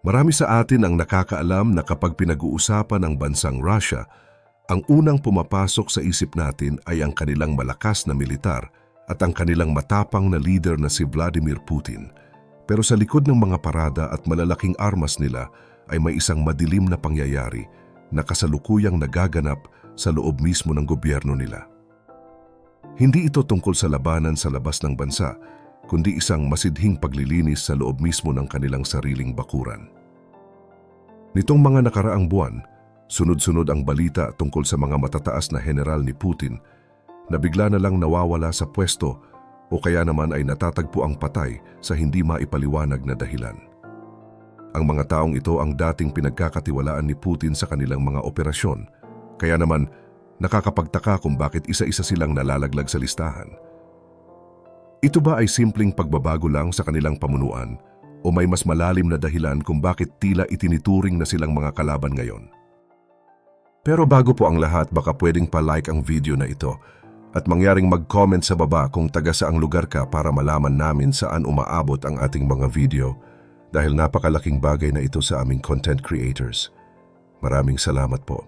Marami sa atin ang nakakaalam na kapag pinag-uusapan ang bansang Russia, ang unang pumapasok sa isip natin ay ang kanilang malakas na militar at ang kanilang matapang na leader na si Vladimir Putin. Pero sa likod ng mga parada at malalaking armas nila ay may isang madilim na pangyayari na kasalukuyang nagaganap sa loob mismo ng gobyerno nila. Hindi ito tungkol sa labanan sa labas ng bansa, kundi isang masidhing paglilinis sa loob mismo ng kanilang sariling bakuran. Nitong mga nakaraang buwan, sunod-sunod ang balita tungkol sa mga matataas na general ni Putin na bigla na lang nawawala sa pwesto o kaya naman ay natatagpo ang patay sa hindi maipaliwanag na dahilan. Ang mga taong ito ang dating pinagkakatiwalaan ni Putin sa kanilang mga operasyon, kaya naman nakakapagtaka kung bakit isa-isa silang nalalaglag sa listahan. Ito ba ay simpleng pagbabago lang sa kanilang pamunuan o may mas malalim na dahilan kung bakit tila itinituring na silang mga kalaban ngayon? Pero bago po ang lahat, baka pwedeng pa-like ang video na ito at mangyaring mag-comment sa baba kung taga saang lugar ka para malaman namin saan umaabot ang ating mga video dahil napakalaking bagay na ito sa aming content creators. Maraming salamat po.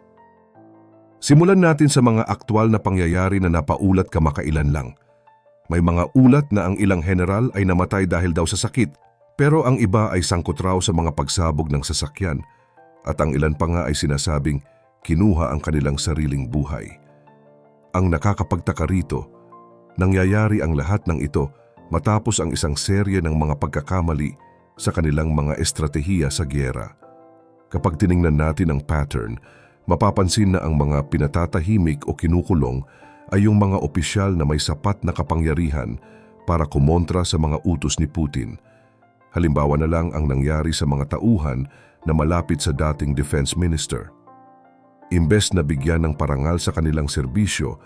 Simulan natin sa mga aktwal na pangyayari na napaulat kamakailan lang. May mga ulat na ang ilang general ay namatay dahil daw sa sakit, pero ang iba ay sangkot raw sa mga pagsabog ng sasakyan at ang ilan pa nga ay sinasabing kinuha ang kanilang sariling buhay. Ang nakakapagtaka rito, nangyayari ang lahat ng ito matapos ang isang serye ng mga pagkakamali sa kanilang mga estratehiya sa gyera. Kapag tiningnan natin ang pattern, mapapansin na ang mga pinatatahimik o kinukulong ay yung mga opisyal na may sapat na kapangyarihan para kumontra sa mga utos ni Putin. Halimbawa na lang ang nangyari sa mga tauhan na malapit sa dating defense minister. Imbes na bigyan ng parangal sa kanilang serbisyo,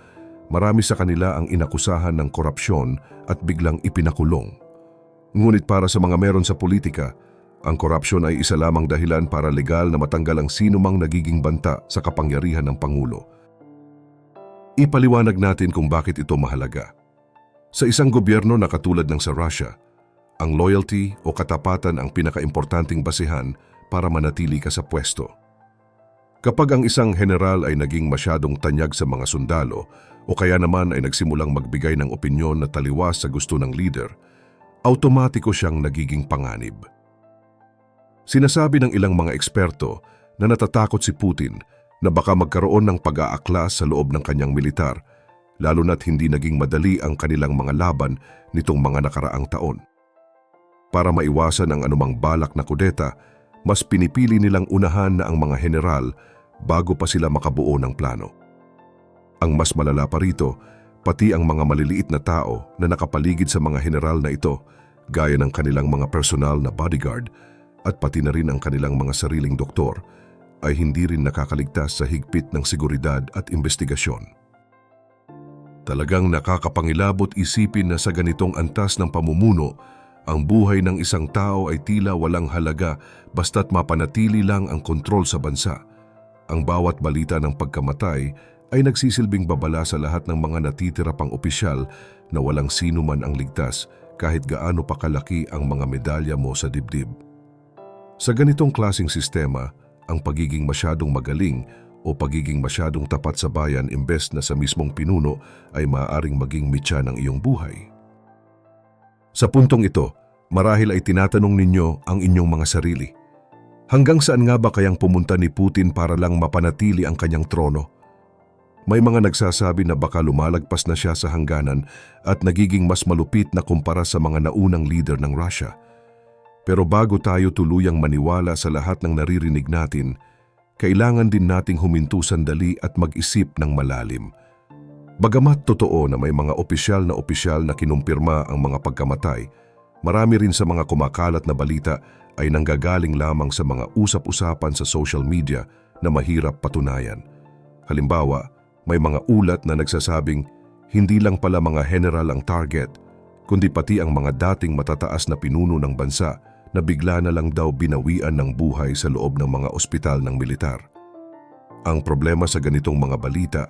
marami sa kanila ang inakusahan ng korupsyon at biglang ipinakulong. Ngunit para sa mga meron sa politika, ang korupsyon ay isa lamang dahilan para legal na matanggal ang sinumang nagiging banta sa kapangyarihan ng Pangulo. Ipaliwanag natin kung bakit ito mahalaga. Sa isang gobyerno na katulad ng sa Russia, ang loyalty o katapatan ang pinakaimportanteng basihan para manatili ka sa pwesto. Kapag ang isang general ay naging masyadong tanyag sa mga sundalo o kaya naman ay nagsimulang magbigay ng opinyon na taliwas sa gusto ng leader, automatiko siyang nagiging panganib. Sinasabi ng ilang mga eksperto na natatakot si Putin na baka magkaroon ng pag-aaklas sa loob ng kanyang militar, lalo na't hindi naging madali ang kanilang mga laban nitong mga nakaraang taon. Para maiwasan ang anumang balak na kudeta, mas pinipili nilang unahan na ang mga general bago pa sila makabuo ng plano. Ang mas malala pa rito, pati ang mga maliliit na tao na nakapaligid sa mga general na ito, gaya ng kanilang mga personal na bodyguard at pati na rin ang kanilang mga sariling doktor, ay hindi rin nakakaligtas sa higpit ng seguridad at investigasyon. Talagang nakakapangilabot isipin na sa ganitong antas ng pamumuno, ang buhay ng isang tao ay tila walang halaga basta't mapanatili lang ang kontrol sa bansa. Ang bawat balita ng pagkamatay ay nagsisilbing babala sa lahat ng mga natitira pang opisyal na walang sino man ang ligtas kahit gaano pa kalaki ang mga medalya mo sa dibdib. Sa ganitong klaseng sistema, ang pagiging masyadong magaling o pagiging masyadong tapat sa bayan imbes na sa mismong pinuno ay maaaring maging mitya ng iyong buhay. Sa puntong ito, marahil ay tinatanong ninyo ang inyong mga sarili. Hanggang saan nga ba kayang pumunta ni Putin para lang mapanatili ang kanyang trono? May mga nagsasabi na baka lumalagpas na siya sa hangganan at nagiging mas malupit na kumpara sa mga naunang leader ng Russia. Pero bago tayo tuluyang maniwala sa lahat ng naririnig natin, kailangan din nating huminto sandali at mag-isip ng malalim. Bagamat totoo na may mga opisyal na kinumpirma ang mga pagkamatay, marami rin sa mga kumakalat na balita ay nanggagaling lamang sa mga usap-usapan sa social media na mahirap patunayan. Halimbawa, may mga ulat na nagsasabing hindi lang pala mga general ang target, kundi pati ang mga dating matataas na pinuno ng bansa na bigla na lang daw binawian ng buhay sa loob ng mga ospital ng militar. Ang problema sa ganitong mga balita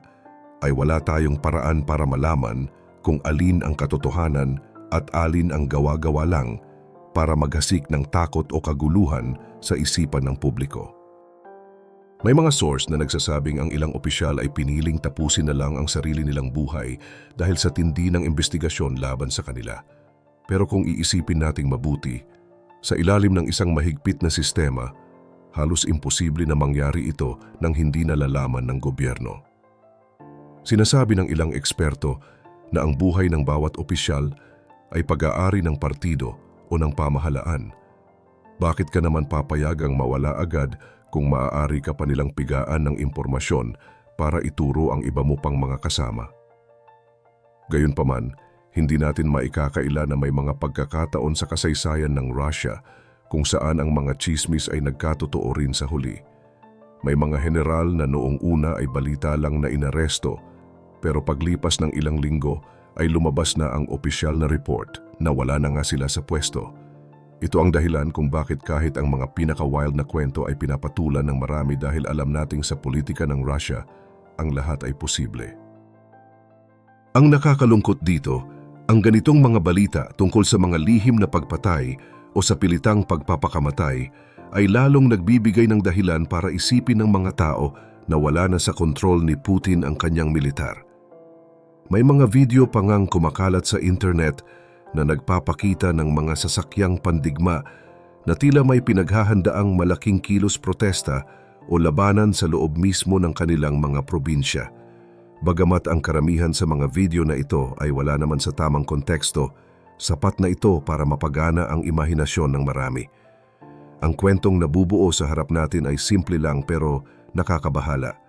ay wala tayong paraan para malaman kung alin ang katotohanan at alin ang gawa-gawa lang, para maghasik ng takot o kaguluhan sa isipan ng publiko. May mga source na nagsasabing ang ilang opisyal ay piniling tapusin na lang ang sarili nilang buhay dahil sa tindi ng investigasyon laban sa kanila. Pero kung iisipin nating mabuti, sa ilalim ng isang mahigpit na sistema, halos imposible na mangyari ito nang hindi nalalaman ng gobyerno. Sinasabi ng ilang eksperto na ang buhay ng bawat opisyal ay pag-aari ng partido o ng pamahalaan. Bakit ka naman papayagang mawala agad kung maaari ka pa nilang pigaan ng impormasyon para ituro ang iba mo pang mga kasama? Gayunpaman, hindi natin maikakaila na may mga pagkakataon sa kasaysayan ng Russia kung saan ang mga chismis ay nagkatotoo rin sa huli. May mga general na noong una ay balita lang na inaresto, pero paglipas ng ilang linggo ay lumabas na ang opisyal na report na wala na nga sila sa pwesto. Ito ang dahilan kung bakit kahit ang mga pinaka-wild na kwento ay pinapatulan ng marami dahil alam nating sa politika ng Russia, ang lahat ay posible. Ang nakakalungkot dito, ang ganitong mga balita tungkol sa mga lihim na pagpatay o sa pilitang pagpapakamatay ay lalong nagbibigay ng dahilan para isipin ng mga tao na wala na sa kontrol ni Putin ang kanyang militar. May mga video pa ngang kumakalat sa internet na nagpapakita ng mga sasakyang pandigma na tila may pinaghahandaang malaking kilos protesta o labanan sa loob mismo ng kanilang mga probinsya. Bagamat ang karamihan sa mga video na ito ay wala naman sa tamang konteksto, sapat na ito para mapagana ang imahinasyon ng marami. Ang kwentong nabubuo sa harap natin ay simple lang pero nakakabahala.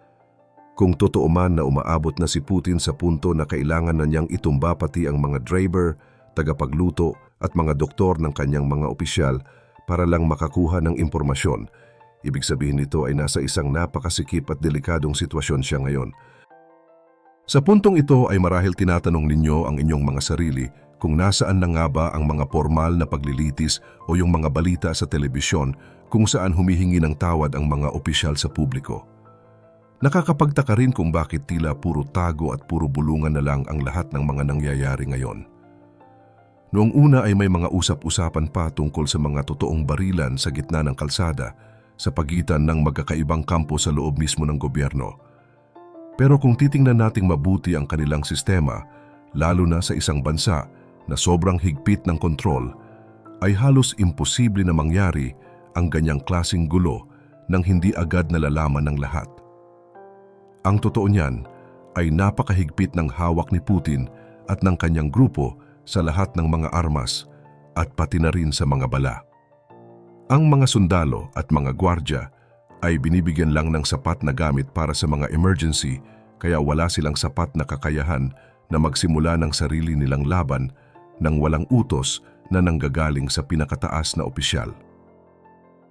Kung totoo man na umaabot na si Putin sa punto na kailangan na niyang itumba pati ang mga driver, tagapagluto at mga doktor ng kanyang mga opisyal para lang makakuha ng impormasyon, ibig sabihin nito ay nasa isang napakasikip at delikadong sitwasyon siya ngayon. Sa puntong ito ay marahil tinatanong ninyo ang inyong mga sarili kung nasaan na nga ba ang mga formal na paglilitis o yung mga balita sa telebisyon kung saan humihingi ng tawad ang mga opisyal sa publiko. Nakakapagtaka rin kung bakit tila puro tago at puro bulungan na lang ang lahat ng mga nangyayari ngayon. Noong una ay may mga usap-usapan pa tungkol sa mga totoong barilan sa gitna ng kalsada sa pagitan ng magkakaibang kampo sa loob mismo ng gobyerno. Pero kung titingnan nating mabuti ang kanilang sistema, lalo na sa isang bansa na sobrang higpit ng kontrol, ay halos imposible na mangyari ang ganyang klaseng gulo nang hindi agad nalalaman ng lahat. Ang totoo niyan ay napakahigpit ng hawak ni Putin at ng kanyang grupo sa lahat ng mga armas at pati na rin sa mga bala. Ang mga sundalo at mga gwardya ay binibigyan lang ng sapat na gamit para sa mga emergency kaya wala silang sapat na kakayahan na magsimula ng sarili nilang laban nang walang utos na nanggagaling sa pinakataas na opisyal.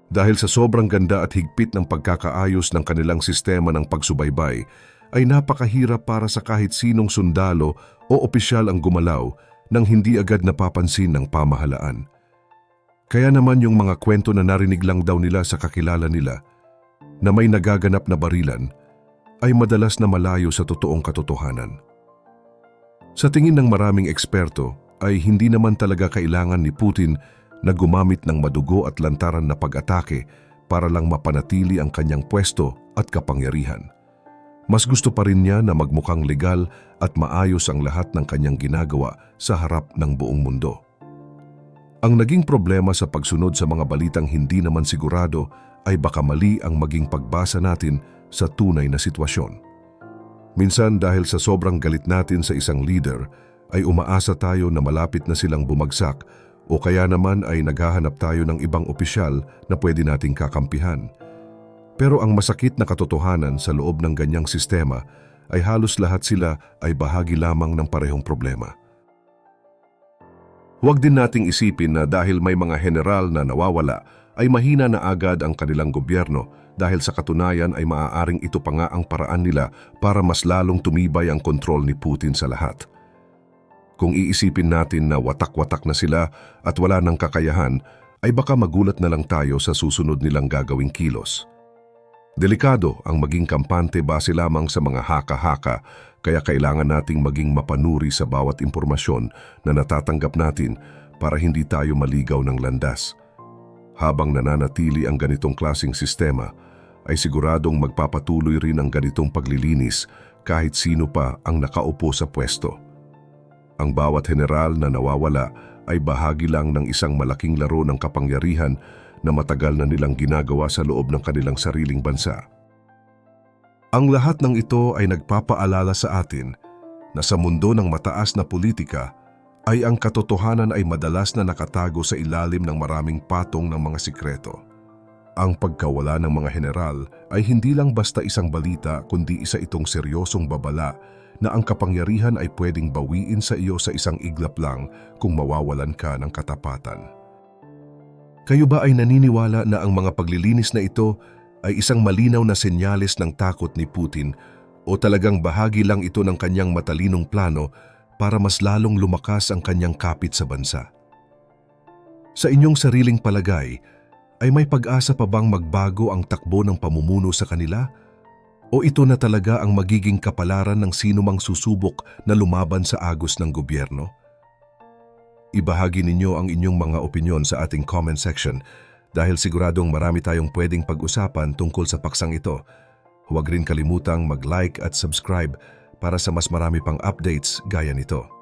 Dahil sa sobrang ganda at higpit ng pagkakaayos ng kanilang sistema ng pagsubaybay, ay napakahirap para sa kahit sinong sundalo o opisyal ang gumalaw nang hindi agad napapansin ng pamahalaan. Kaya naman yung mga kwento na narinig lang daw nila sa kakilala nila na may nagaganap na barilan ay madalas na malayo sa totoong katotohanan. Sa tingin ng maraming eksperto ay hindi naman talaga kailangan ni Putin na gumamit ng madugo at lantaran na pag-atake para lang mapanatili ang kanyang pwesto at kapangyarihan. Mas gusto pa rin niya na magmukhang legal at maayos ang lahat ng kanyang ginagawa sa harap ng buong mundo. Ang naging problema sa pagsunod sa mga balitang hindi naman sigurado ay baka mali ang maging pagbasa natin sa tunay na sitwasyon. Minsan dahil sa sobrang galit natin sa isang leader ay umaasa tayo na malapit na silang bumagsak o kaya naman ay naghahanap tayo ng ibang opisyal na pwede nating kakampihan. Pero ang masakit na katotohanan sa loob ng ganyang sistema ay halos lahat sila ay bahagi lamang ng parehong problema. Huwag din nating isipin na dahil may mga general na nawawala ay mahina na agad ang kanilang gobyerno dahil sa katunayan ay maaaring ito pa nga ang paraan nila para mas lalong tumibay ang kontrol ni Putin sa lahat. Kung iisipin natin na watak-watak na sila at wala ng kakayahan, ay baka magulat na lang tayo sa susunod nilang gagawing kilos. Delikado ang maging kampante base lamang sa mga haka-haka, kaya kailangan nating maging mapanuri sa bawat impormasyon na natatanggap natin para hindi tayo maligaw ng landas. Habang nananatili ang ganitong klasing sistema, ay siguradong magpapatuloy rin ang ganitong paglilinis kahit sino pa ang nakaupo sa pwesto. Ang bawat general na nawawala ay bahagi lang ng isang malaking laro ng kapangyarihan na matagal na nilang ginagawa sa loob ng kanilang sariling bansa. Ang lahat ng ito ay nagpapaalala sa atin na sa mundo ng mataas na politika ay ang katotohanan ay madalas na nakatago sa ilalim ng maraming patong ng mga sikreto. Ang pagkawala ng mga general ay hindi lang basta isang balita kundi isa itong seryosong babala na ang kapangyarihan ay pwedeng bawiin sa iyo sa isang iglap lang kung mawawalan ka ng katapatan. Kayo ba ay naniniwala na ang mga paglilinis na ito ay isang malinaw na senyales ng takot ni Putin o talagang bahagi lang ito ng kanyang matalinong plano para mas lalong lumakas ang kanyang kapit sa bansa? Sa inyong sariling palagay, ay may pag-asa pa bang magbago ang takbo ng pamumuno sa kanila? O ito na talaga ang magiging kapalaran ng sinumang susubok na lumaban sa agos ng gobyerno? Ibahagi ninyo ang inyong mga opinyon sa ating comment section dahil siguradong marami tayong pwedeng pag-usapan tungkol sa paksang ito. Huwag rin kalimutang mag-like at subscribe para sa mas marami pang updates gaya nito.